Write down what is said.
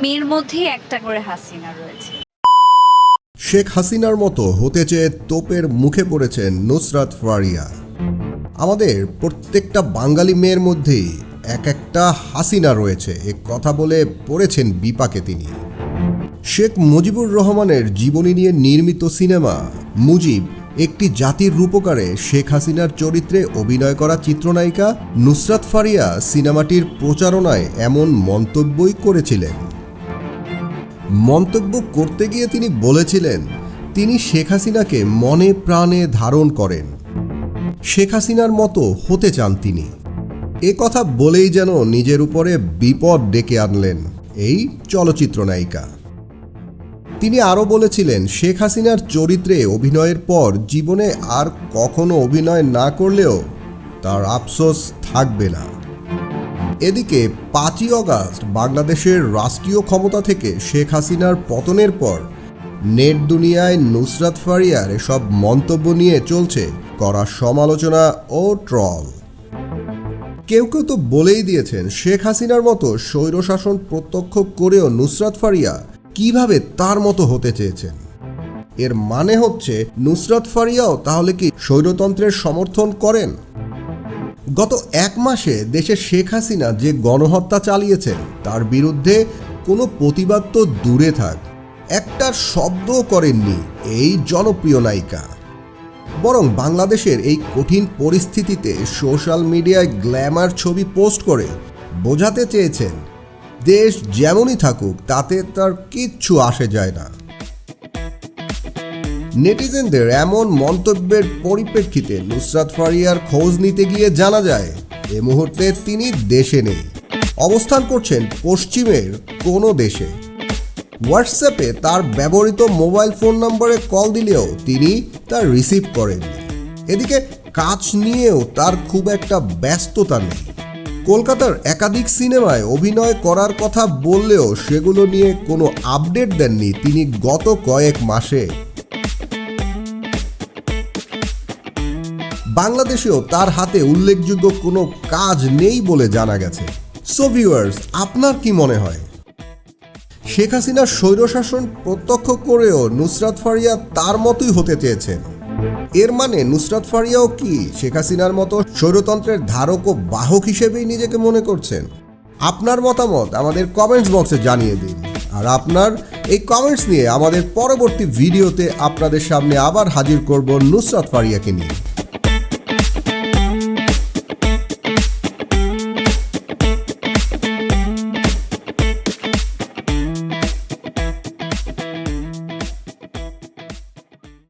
মেয়ের মধ্যেই একটা করে হাসিনা রয়েছে। শেখ হাসিনার মতো হতে চেয়ে তোপের মুখে পড়েছেন নুসরাত ফারিয়া। আমাদের প্রত্যেকটা বাঙালি মেয়ের মধ্যেই এক একটা হাসিনা রয়েছে, এ কথা বলে পড়েছেন বিপাকে তিনি। শেখ মুজিবুর রহমানের জীবনী নিয়ে নির্মিত সিনেমা মুজিব একটি জাতির রূপকারে শেখ হাসিনার চরিত্রে অভিনয় করা চিত্রনায়িকা নুসরাত ফারিয়া সিনেমাটির প্রচারণায় এমন মন্তব্যই করেছিলেন। মন্তব্য করতে গিয়ে তিনি বলেছিলেন, তিনি শেখ হাসিনাকে মনে প্রাণে ধারণ করেন, শেখ হাসিনার মতো হতে চান তিনি। এ কথা বলেই যেন নিজের উপরে বিপদ ডেকে আনলেন এই চলচ্চিত্র নায়িকা। তিনি আরও বলেছিলেন, শেখ হাসিনার চরিত্রে অভিনয়ের পর জীবনে আর কখনো অভিনয় না করলেও তার আফসোস থাকবে না। এদিকে 5ই অগাস্ট বাংলাদেশের রাষ্ট্রীয় ক্ষমতা থেকে শেখ হাসিনার পতনের পর নেট দুনিয়ায় নুসরাত ফারিয়ার এসব মন্তব্য নিয়ে চলছে কড়া সমালোচনা ও ট্রল। কেউ কেউ তো বলেই দিয়েছেন, শেখ হাসিনার মতো স্বৈরশাসন প্রত্যক্ষ করেও নুসরাত ফারিয়া কিভাবে তার মতো হতে চেয়েছেন। এর মানে হচ্ছে নুসরাত ফারিয়াও তাহলে কি স্বৈরতন্ত্রের সমর্থন করেন? গত 1 মাসে দেশে শেখ হাসিনা যে গণহত্যা চালিয়েছেন তার বিরুদ্ধে কোনো প্রতিবাদ তো দূরে থাক, একটা শব্দও করেননি এই জনপ্রিয় নায়িকা। বরং বাংলাদেশের এই কঠিন পরিস্থিতিতে সোশ্যাল মিডিয়ায় গ্ল্যামার ছবি পোস্ট করে বোঝাতে চেয়েছেন, দেশ যেমনই থাকুক তাতে তার কিচ্ছু আসে যায় না। নেটিজেনদের এমন মন্তব্যের পরিপ্রেক্ষিতে নুসরাত ফারিয়ার খোঁজ নিতে গিয়ে জানা যায়, এ মুহূর্তে তিনি দেশে নেই, অবস্থান করছেন পশ্চিমের কোনো দেশে। হোয়াটসঅ্যাপে তার ব্যবহৃত মোবাইল ফোন নম্বরে কল দিলেও তিনি তা রিসিভ করেননি। এদিকে কাজ নিয়েও তার খুব একটা ব্যস্ততা নেই। কলকাতার একাধিক সিনেমায় অভিনয় করার কথা বললেও সেগুলো নিয়ে কোনো আপডেট দেননি তিনি গত কয়েক মাসে। বাংলাদেশেও তার হাতে উল্লেখযোগ্য কোনো কাজ নেই বলে জানা গেছে। সো ভিউয়ার্স, আপনার কি মনে হয়, শেখ হাসিনার স্বৈরশাসন প্রত্যক্ষ করেও নুসরাত ফারিয়া তার মতোই হতে চেয়েছেন? এর মানে নুসরাত ফারিয়াও কি শেখ হাসিনার মতো স্বৈরতন্ত্রের ধারক ও বাহক হিসেবেই নিজেকে মনে করছেন? আপনার মতামত আমাদের কমেন্টস বক্সে জানিয়ে দিন। আর আপনার এই কমেন্টস নিয়ে আমাদের পরবর্তী ভিডিওতে আপনাদের সামনে আবার হাজির করব নুসরাত ফারিয়াকে নিয়ে।